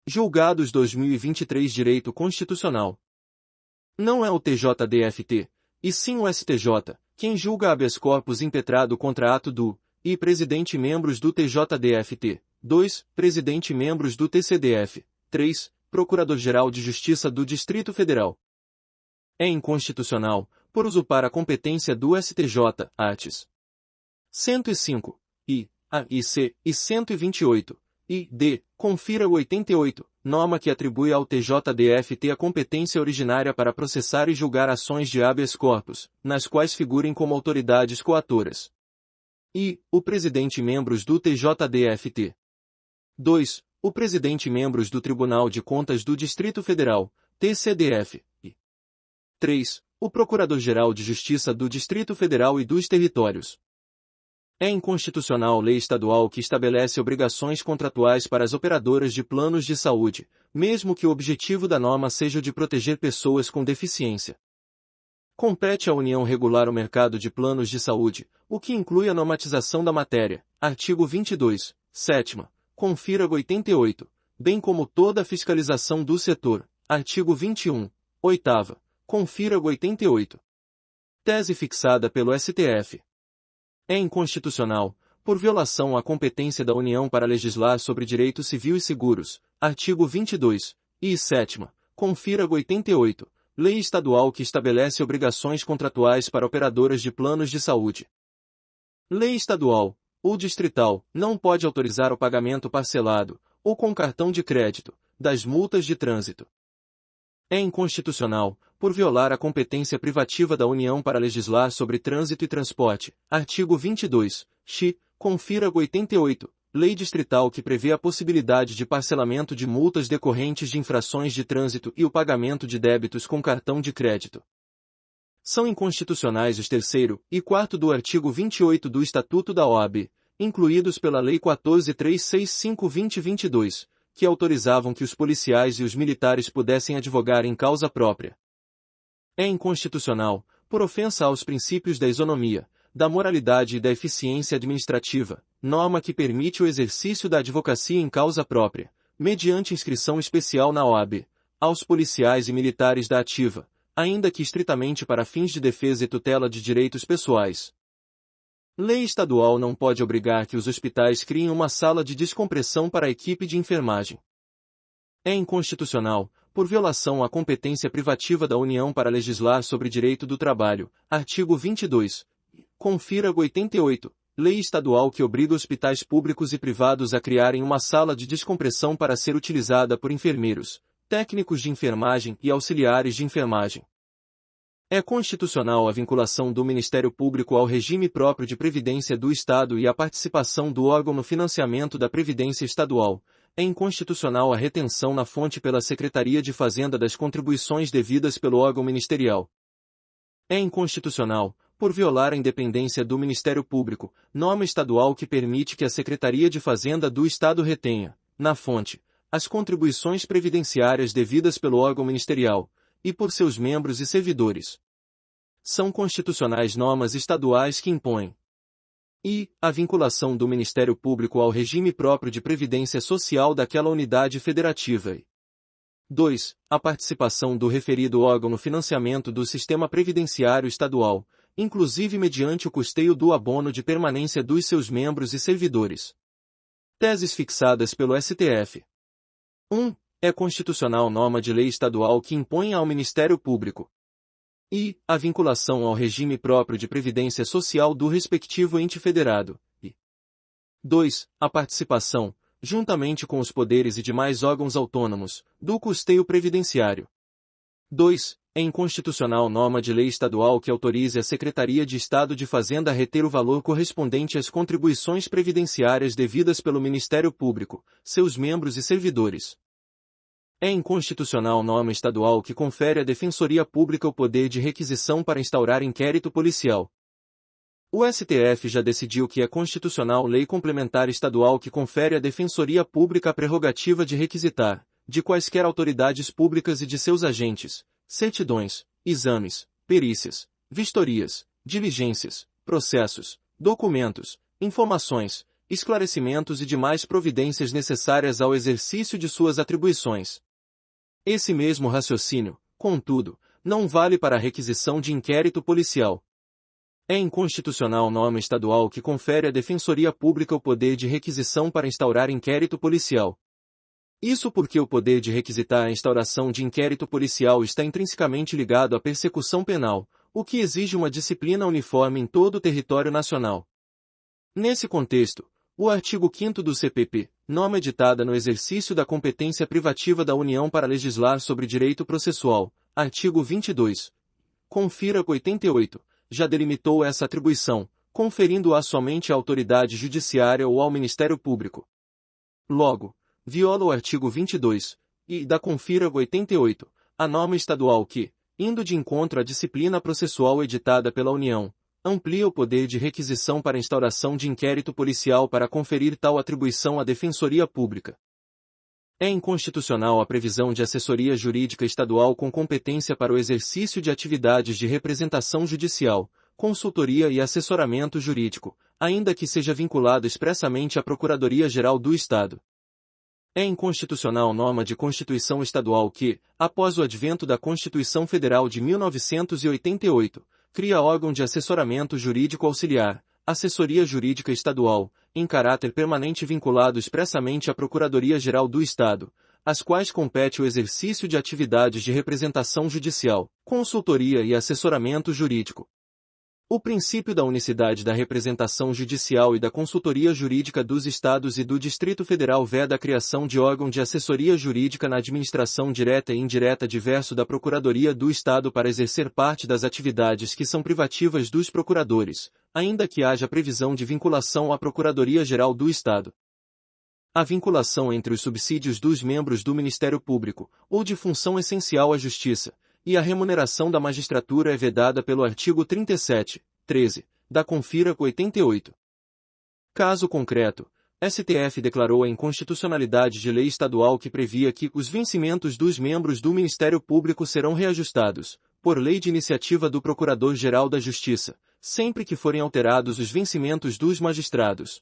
Julgados 2023 Direito Constitucional. Não é o TJDFT, e sim o STJ, quem julga habeas corpus impetrado contra ato do e presidente e membros do TJDFT, 2, presidente e membros do TCDF, 3, Procurador-Geral de Justiça do Distrito Federal. É inconstitucional, por usurpar a competência do STJ, arts. 105, I, A e C, e 128, I, D, confira o 88, norma que atribui ao TJDFT a competência originária para processar e julgar ações de habeas corpus, nas quais figurem como autoridades coatoras. I, o presidente e membros do TJDFT. 2, o presidente e membros do Tribunal de Contas do Distrito Federal, TCDF. E 3, o Procurador-Geral de Justiça do Distrito Federal e dos Territórios. É inconstitucional lei estadual que estabelece obrigações contratuais para as operadoras de planos de saúde, mesmo que o objetivo da norma seja o de proteger pessoas com deficiência. Compete à União regular o mercado de planos de saúde, o que inclui a normatização da matéria, artigo 22, 7ª, confira 88, bem como toda a fiscalização do setor, artigo 21, 8ª, confira 88. Tese fixada pelo STF. É inconstitucional, por violação à competência da União para legislar sobre direito civil e seguros, artigo 22, e 7ª, confira 88, lei estadual que estabelece obrigações contratuais para operadoras de planos de saúde. Lei estadual, ou distrital, não pode autorizar o pagamento parcelado, ou com cartão de crédito, das multas de trânsito. É inconstitucional, por violar a competência privativa da União para legislar sobre trânsito e transporte, artigo 22, confira 88, lei distrital que prevê a possibilidade de parcelamento de multas decorrentes de infrações de trânsito e o pagamento de débitos com cartão de crédito. São inconstitucionais os 3º e 4º do artigo 28 do Estatuto da OAB, incluídos pela Lei 14.365/2022, que autorizavam que os policiais e os militares pudessem advogar em causa própria. É inconstitucional, por ofensa aos princípios da isonomia, da moralidade e da eficiência administrativa, norma que permite o exercício da advocacia em causa própria, mediante inscrição especial na OAB, aos policiais e militares da ativa, ainda que estritamente para fins de defesa e tutela de direitos pessoais. Lei estadual não pode obrigar que os hospitais criem uma sala de descompressão para a equipe de enfermagem. É inconstitucional, por violação à competência privativa da União para legislar sobre direito do trabalho, artigo 22, confira 88, lei estadual que obriga hospitais públicos e privados a criarem uma sala de descompressão para ser utilizada por enfermeiros, técnicos de enfermagem e auxiliares de enfermagem. É constitucional a vinculação do Ministério Público ao regime próprio de previdência do Estado e a participação do órgão no financiamento da Previdência Estadual. É inconstitucional a retenção na fonte pela Secretaria de Fazenda das contribuições devidas pelo órgão ministerial. É inconstitucional, por violar a independência do Ministério Público, norma estadual que permite que a Secretaria de Fazenda do Estado retenha, na fonte, as contribuições previdenciárias devidas pelo órgão ministerial, e por seus membros e servidores. São constitucionais normas estaduais que impõem e a vinculação do Ministério Público ao regime próprio de previdência social daquela unidade federativa e 2. A participação do referido órgão no financiamento do sistema previdenciário estadual, inclusive mediante o custeio do abono de permanência dos seus membros e servidores. Teses fixadas pelo STF. 1. É constitucional norma de lei estadual que impõe ao Ministério Público e a vinculação ao regime próprio de previdência social do respectivo ente federado, e 2. A participação, juntamente com os poderes e demais órgãos autônomos, do custeio previdenciário. 2. É inconstitucional norma de lei estadual que autorize a Secretaria de Estado de Fazenda a reter o valor correspondente às contribuições previdenciárias devidas pelo Ministério Público, seus membros e servidores. É inconstitucional norma estadual que confere à Defensoria Pública o poder de requisição para instaurar inquérito policial. O STF já decidiu que é constitucional lei complementar estadual que confere à Defensoria Pública a prerrogativa de requisitar, de quaisquer autoridades públicas e de seus agentes, certidões, exames, perícias, vistorias, diligências, processos, documentos, informações, esclarecimentos e demais providências necessárias ao exercício de suas atribuições. Esse mesmo raciocínio, contudo, não vale para a requisição de inquérito policial. É inconstitucional norma estadual que confere à Defensoria Pública o poder de requisição para instaurar inquérito policial. Isso porque o poder de requisitar a instauração de inquérito policial está intrinsecamente ligado à persecução penal, o que exige uma disciplina uniforme em todo o território nacional. Nesse contexto, o artigo 5º do CPP, norma editada no exercício da competência privativa da União para legislar sobre direito processual, artigo 22, confira 88, já delimitou essa atribuição, conferindo-a somente à autoridade judiciária ou ao Ministério Público. Logo, viola o artigo 22, e da confira 88, a norma estadual que, indo de encontro à disciplina processual editada pela União, amplia o poder de requisição para instauração de inquérito policial para conferir tal atribuição à Defensoria Pública. É inconstitucional a previsão de assessoria jurídica estadual com competência para o exercício de atividades de representação judicial, consultoria e assessoramento jurídico, ainda que seja vinculado expressamente à Procuradoria-Geral do Estado. É inconstitucional norma de Constituição Estadual que, após o advento da Constituição Federal de 1988, cria órgão de assessoramento jurídico auxiliar, Assessoria Jurídica Estadual, em caráter permanente vinculado expressamente à Procuradoria-Geral do Estado, às quais compete o exercício de atividades de representação judicial, consultoria e assessoramento jurídico. O princípio da unicidade da representação judicial e da consultoria jurídica dos Estados e do Distrito Federal veda a criação de órgão de assessoria jurídica na administração direta e indireta diverso da Procuradoria do Estado para exercer parte das atividades que são privativas dos procuradores, ainda que haja previsão de vinculação à Procuradoria-Geral do Estado. A vinculação entre os subsídios dos membros do Ministério Público, ou de função essencial à Justiça, e a remuneração da magistratura é vedada pelo artigo 37, 13, da Confira 88. Caso concreto, STF declarou a inconstitucionalidade de lei estadual que previa que os vencimentos dos membros do Ministério Público serão reajustados, por lei de iniciativa do Procurador-Geral da Justiça, sempre que forem alterados os vencimentos dos magistrados.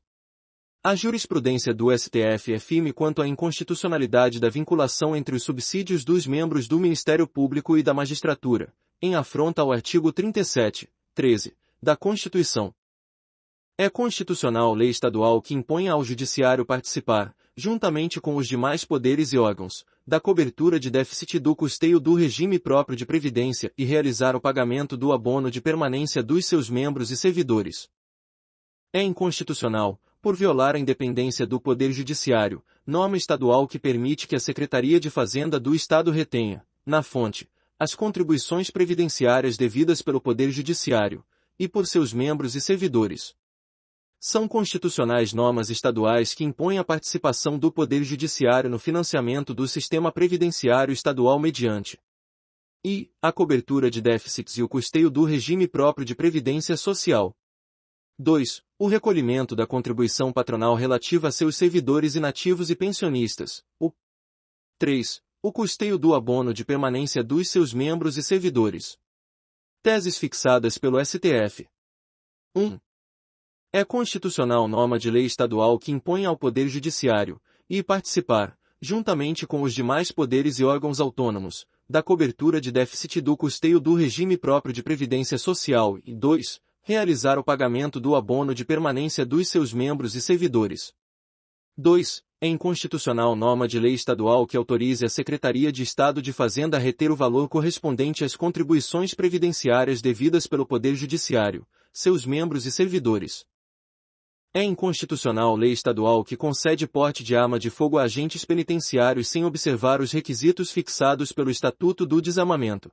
A jurisprudência do STF é firme quanto à inconstitucionalidade da vinculação entre os subsídios dos membros do Ministério Público e da magistratura, em afronta ao artigo 37, 13, da Constituição. É constitucional lei estadual que impõe ao Judiciário participar, juntamente com os demais poderes e órgãos, da cobertura de déficit do custeio do regime próprio de previdência e realizar o pagamento do abono de permanência dos seus membros e servidores. É inconstitucional, por violar a independência do Poder Judiciário, norma estadual que permite que a Secretaria de Fazenda do Estado retenha, na fonte, as contribuições previdenciárias devidas pelo Poder Judiciário, e por seus membros e servidores. São constitucionais normas estaduais que impõem a participação do Poder Judiciário no financiamento do sistema previdenciário estadual mediante e a cobertura de déficits e o custeio do regime próprio de previdência social. 2. O recolhimento da contribuição patronal relativa a seus servidores inativos e pensionistas. 3. O custeio do abono de permanência dos seus membros e servidores. Teses fixadas pelo STF. 1. É constitucional norma de lei estadual que impõe ao Poder Judiciário, e participar, juntamente com os demais poderes e órgãos autônomos, da cobertura de déficit do custeio do regime próprio de previdência social e 2. Realizar o pagamento do abono de permanência dos seus membros e servidores. 2. É inconstitucional norma de lei estadual que autorize a Secretaria de Estado de Fazenda a reter o valor correspondente às contribuições previdenciárias devidas pelo Poder Judiciário, seus membros e servidores. É inconstitucional lei estadual que concede porte de arma de fogo a agentes penitenciários sem observar os requisitos fixados pelo Estatuto do Desarmamento.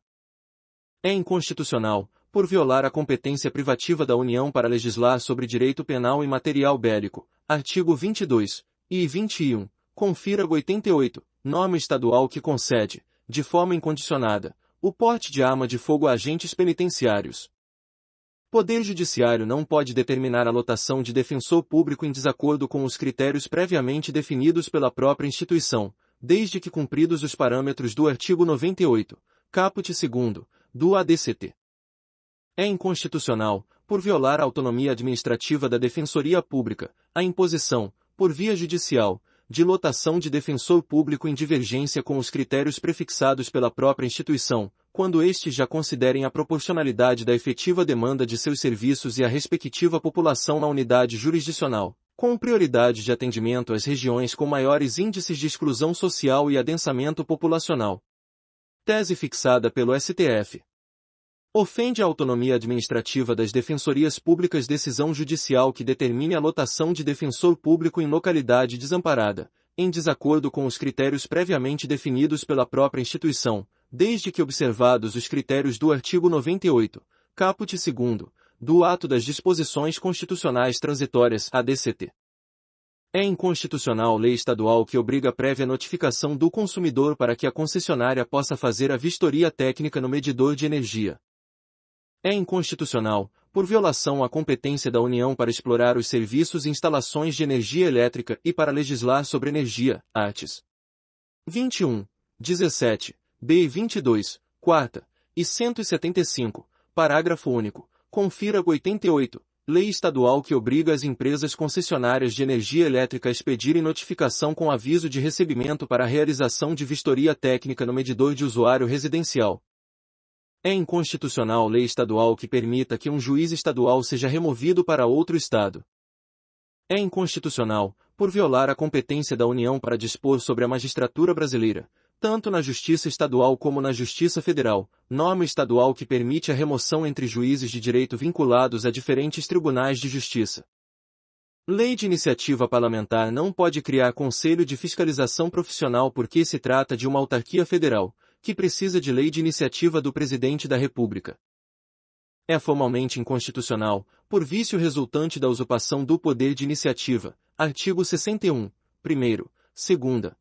É inconstitucional, por violar a competência privativa da União para legislar sobre direito penal e material bélico, artigo 22 e 21, confira 88, norma estadual que concede, de forma incondicionada, o porte de arma de fogo a agentes penitenciários. Poder Judiciário não pode determinar a lotação de defensor público em desacordo com os critérios previamente definidos pela própria instituição, desde que cumpridos os parâmetros do artigo 98, caput 2, do ADCT. É inconstitucional, por violar a autonomia administrativa da Defensoria Pública, a imposição, por via judicial, de lotação de defensor público em divergência com os critérios prefixados pela própria instituição, quando estes já considerem a proporcionalidade da efetiva demanda de seus serviços e a respectiva população na unidade jurisdicional, com prioridade de atendimento às regiões com maiores índices de exclusão social e adensamento populacional. Tese fixada pelo STF. Ofende a autonomia administrativa das defensorias públicas decisão judicial que determine a lotação de defensor público em localidade desamparada, em desacordo com os critérios previamente definidos pela própria instituição, desde que observados os critérios do artigo 98, caput 2º, do Ato das Disposições Constitucionais Transitórias ADCT. É inconstitucional lei estadual que obriga prévia notificação do consumidor para que a concessionária possa fazer a vistoria técnica no medidor de energia. É inconstitucional, por violação à competência da União para explorar os serviços e instalações de energia elétrica e para legislar sobre energia, arts. 21, 17, b e 22, quarta, e 175, parágrafo único, confira 88, lei estadual que obriga as empresas concessionárias de energia elétrica a expedirem notificação com aviso de recebimento para a realização de vistoria técnica no medidor de usuário residencial. É inconstitucional lei estadual que permita que um juiz estadual seja removido para outro estado. É inconstitucional, por violar a competência da União para dispor sobre a magistratura brasileira, tanto na Justiça Estadual como na Justiça Federal, norma estadual que permite a remoção entre juízes de direito vinculados a diferentes tribunais de justiça. Lei de iniciativa parlamentar não pode criar conselho de fiscalização profissional porque se trata de uma autarquia federal, que precisa de lei de iniciativa do Presidente da República. É formalmente inconstitucional, por vício resultante da usurpação do poder de iniciativa, artigo 61, 1º, 2º,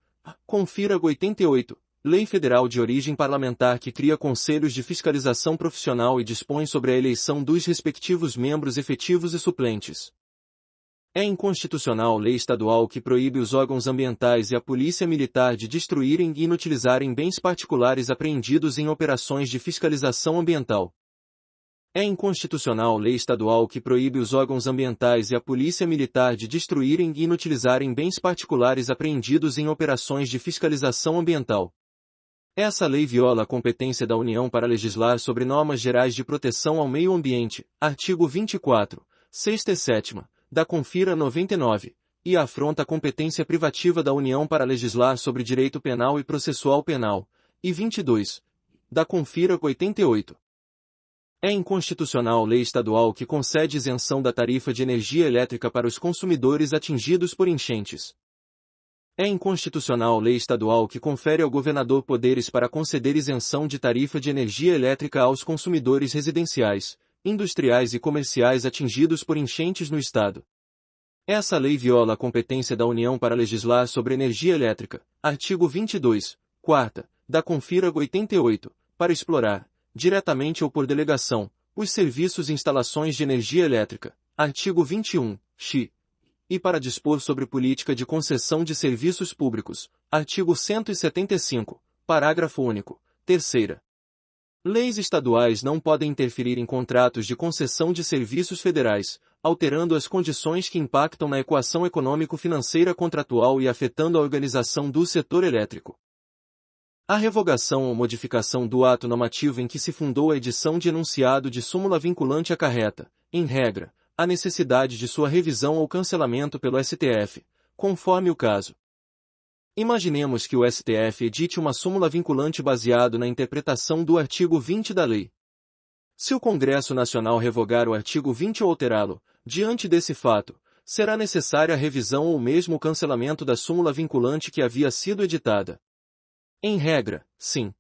confira 88, Lei Federal de origem parlamentar que cria conselhos de fiscalização profissional e dispõe sobre a eleição dos respectivos membros efetivos e suplentes. É inconstitucional lei estadual que proíbe os órgãos ambientais e a polícia militar de destruírem e inutilizarem bens particulares apreendidos em operações de fiscalização ambiental. É inconstitucional lei estadual que proíbe os órgãos ambientais e a polícia militar de destruírem e inutilizarem bens particulares apreendidos em operações de fiscalização ambiental. Essa lei viola a competência da União para legislar sobre normas gerais de proteção ao meio ambiente, artigo 24, 6ª e 7ª, da Confira 99, e afronta a competência privativa da União para legislar sobre direito penal e processual penal, e 22, da Confira 88. É inconstitucional lei estadual que concede isenção da tarifa de energia elétrica para os consumidores atingidos por enchentes. É inconstitucional lei estadual que confere ao governador poderes para conceder isenção de tarifa de energia elétrica aos consumidores residenciais, industriais e comerciais atingidos por enchentes no Estado. Essa lei viola a competência da União para legislar sobre energia elétrica, artigo 22, 4ª, da Confira 88, para explorar, diretamente ou por delegação, os serviços e instalações de energia elétrica, artigo 21, x, e para dispor sobre política de concessão de serviços públicos, artigo 175, parágrafo único, 3ª. Leis estaduais não podem interferir em contratos de concessão de serviços federais, alterando as condições que impactam na equação econômico-financeira contratual e afetando a organização do setor elétrico. A revogação ou modificação do ato normativo em que se fundou a edição de enunciado de súmula vinculante acarreta, em regra, a necessidade de sua revisão ou cancelamento pelo STF, conforme o caso. Imaginemos que o STF edite uma súmula vinculante baseado na interpretação do artigo 20 da lei. Se o Congresso Nacional revogar o artigo 20 ou alterá-lo, diante desse fato, será necessária a revisão ou mesmo o cancelamento da súmula vinculante que havia sido editada. Em regra, sim.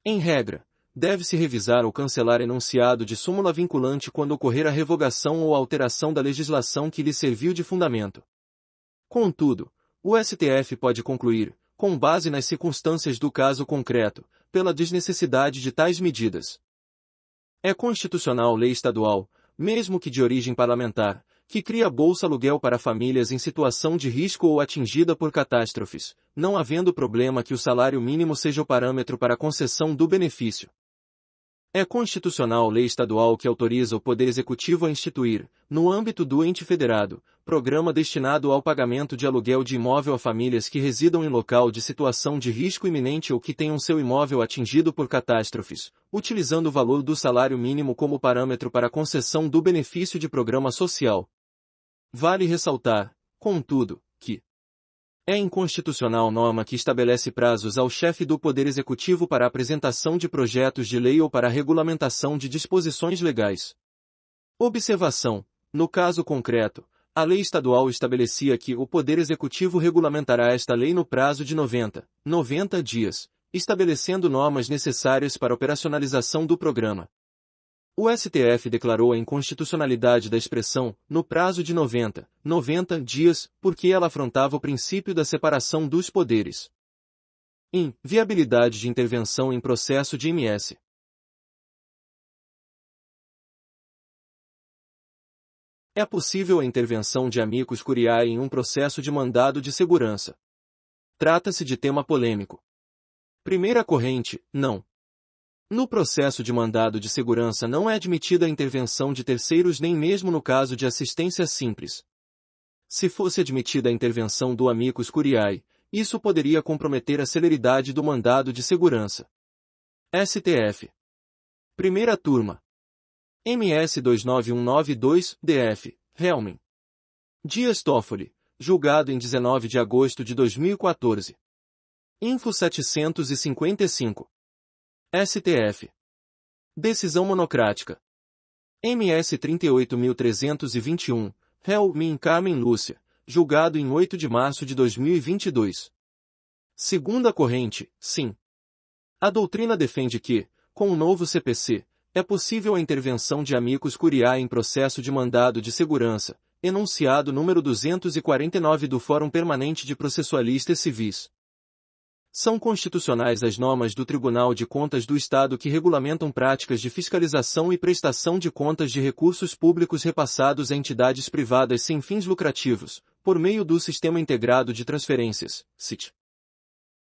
Em regra, deve-se revisar ou cancelar enunciado de súmula vinculante quando ocorrer a revogação ou alteração da legislação que lhe serviu de fundamento. Contudo, o STF pode concluir, com base nas circunstâncias do caso concreto, pela desnecessidade de tais medidas. É constitucional lei estadual, mesmo que de origem parlamentar, que cria bolsa aluguel para famílias em situação de risco ou atingida por catástrofes, não havendo problema que o salário mínimo seja o parâmetro para a concessão do benefício. É constitucional lei estadual que autoriza o Poder Executivo a instituir, no âmbito do ente federado, programa destinado ao pagamento de aluguel de imóvel a famílias que residam em local de situação de risco iminente ou que tenham seu imóvel atingido por catástrofes, utilizando o valor do salário mínimo como parâmetro para a concessão do benefício de programa social. Vale ressaltar, contudo, que é inconstitucional norma que estabelece prazos ao chefe do Poder Executivo para a apresentação de projetos de lei ou para a regulamentação de disposições legais. Observação: no caso concreto, a lei estadual estabelecia que o Poder Executivo regulamentará esta lei no prazo de 90 dias, estabelecendo normas necessárias para a operacionalização do programa. O STF declarou a inconstitucionalidade da expressão, no prazo de 90 dias, porque ela afrontava o princípio da separação dos poderes. Viabilidade de intervenção em processo de MS. É possível a intervenção de amicus curiae em um processo de mandado de segurança. Trata-se de tema polêmico. Primeira corrente, não. No processo de mandado de segurança não é admitida a intervenção de terceiros nem mesmo no caso de assistência simples. Se fosse admitida a intervenção do amicus curiae, isso poderia comprometer a celeridade do mandado de segurança. STF. Primeira turma. MS 29192, DF, Helmin. Dias Toffoli, julgado em 19 de agosto de 2014. Info 755. STF. Decisão monocrática. MS 38.321, Helmin Carmen Lúcia, julgado em 8 de março de 2022. Segunda corrente, sim. A doutrina defende que, com o novo CPC, é possível a intervenção de amicus curiae em processo de mandado de segurança, enunciado número 249 do Fórum Permanente de Processualistas Civis. São constitucionais as normas do Tribunal de Contas do Estado que regulamentam práticas de fiscalização e prestação de contas de recursos públicos repassados a entidades privadas sem fins lucrativos, por meio do Sistema Integrado de Transferências, SIT.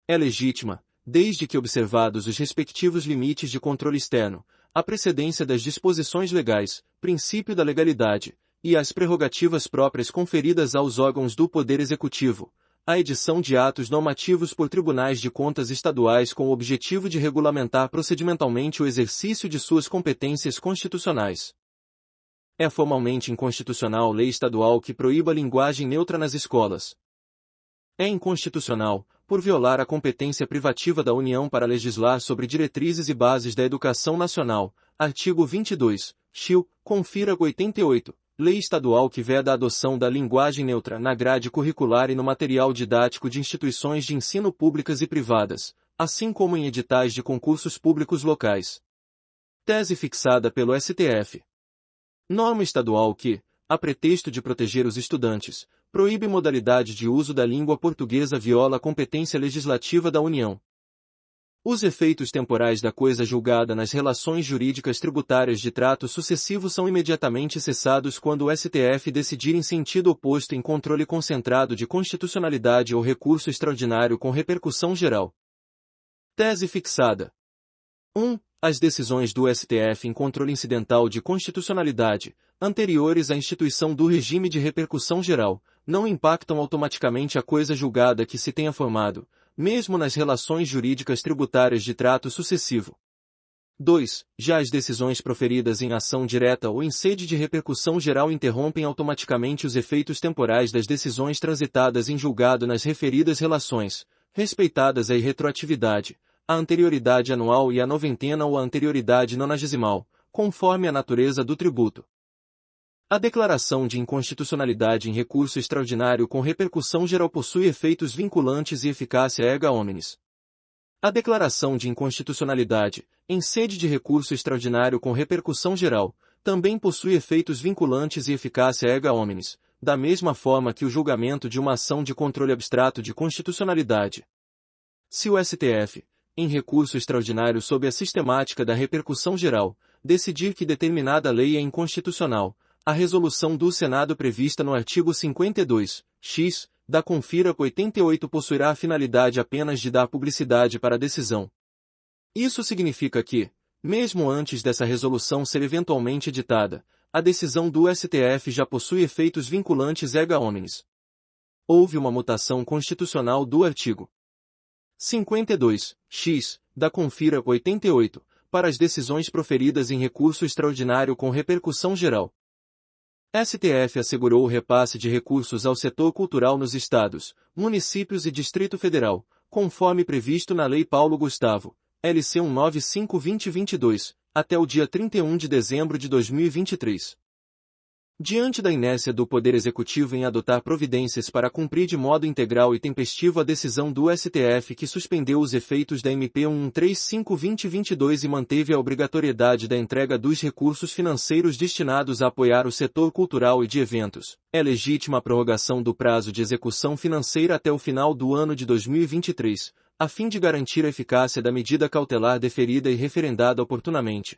É legítima, desde que observados os respectivos limites de controle externo, a precedência das disposições legais, princípio da legalidade, e as prerrogativas próprias conferidas aos órgãos do Poder Executivo, a edição de atos normativos por tribunais de contas estaduais com o objetivo de regulamentar procedimentalmente o exercício de suas competências constitucionais. É formalmente inconstitucional lei estadual que proíba a linguagem neutra nas escolas. É inconstitucional, por violar a competência privativa da União para legislar sobre diretrizes e bases da educação nacional, artigo 22, Chil, confira 88. Lei estadual que veda a adoção da linguagem neutra na grade curricular e no material didático de instituições de ensino públicas e privadas, assim como em editais de concursos públicos locais. Tese fixada pelo STF. Norma estadual que, a pretexto de proteger os estudantes, proíbe modalidade de uso da língua portuguesa viola a competência legislativa da União. Os efeitos temporais da coisa julgada nas relações jurídicas tributárias de trato sucessivo são imediatamente cessados quando o STF decidir em sentido oposto em controle concentrado de constitucionalidade ou recurso extraordinário com repercussão geral. Tese fixada. 1. As decisões do STF em controle incidental de constitucionalidade, anteriores à instituição do regime de repercussão geral, não impactam automaticamente a coisa julgada que se tenha formado, mesmo nas relações jurídicas tributárias de trato sucessivo. 2. Já as decisões proferidas em ação direta ou em sede de repercussão geral interrompem automaticamente os efeitos temporais das decisões transitadas em julgado nas referidas relações, respeitadas a irretroatividade, a anterioridade anual e a noventena ou a anterioridade nonagesimal, conforme a natureza do tributo. A declaração de inconstitucionalidade em recurso extraordinário com repercussão geral possui efeitos vinculantes e eficácia erga omnes. A declaração de inconstitucionalidade, em sede de recurso extraordinário com repercussão geral, também possui efeitos vinculantes e eficácia erga omnes, da mesma forma que o julgamento de uma ação de controle abstrato de constitucionalidade. Se o STF, em recurso extraordinário sob a sistemática da repercussão geral, decidir que determinada lei é inconstitucional, a resolução do Senado prevista no artigo 52-X, da Confira 88 possuirá a finalidade apenas de dar publicidade para a decisão. Isso significa que, Mesmo antes dessa resolução ser eventualmente editada, a decisão do STF já possui efeitos vinculantes erga omnes. Houve uma mutação constitucional do artigo 52-X, da Confira 88, para as decisões proferidas em recurso extraordinário com repercussão geral. STF assegurou o repasse de recursos ao setor cultural nos estados, municípios e Distrito Federal, conforme previsto na Lei Paulo Gustavo, LC 195/2022, até o dia 31 de dezembro de 2023. Diante da inércia do Poder Executivo em adotar providências para cumprir de modo integral e tempestivo a decisão do STF que suspendeu os efeitos da MP 135/2022 e manteve a obrigatoriedade da entrega dos recursos financeiros destinados a apoiar o setor cultural e de eventos, é legítima a prorrogação do prazo de execução financeira até o final do ano de 2023, a fim de garantir a eficácia da medida cautelar deferida e referendada oportunamente.